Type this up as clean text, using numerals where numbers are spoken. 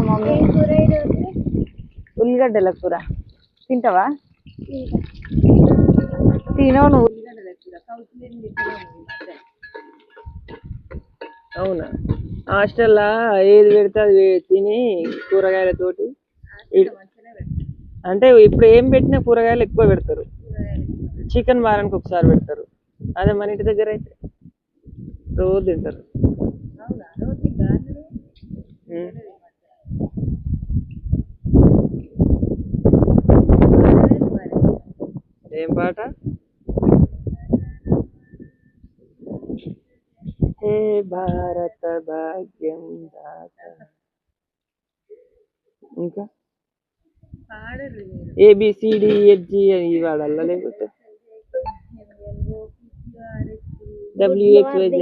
Mummy ఉల్లిగడ్డల కూర తింటావా? తినవు నువ్వు. అవునా? హాస్టల్లా ఏది పెడితే అది తిని కూరగాయలతోటి అంటే ఇప్పుడు ఏం పెట్టినా కూరగాయలు ఎక్కువ పెడతారు. చికెన్ వారానికి ఒకసారి పెడతారు. అదే మన ఇంటి దగ్గర అయితే రోజు తింటారు. ఏం పాట? హే భారత భాగ్యం దాత. ఇంకా ABCDEFG అని వాడాలా లేకపోతే WXYZ?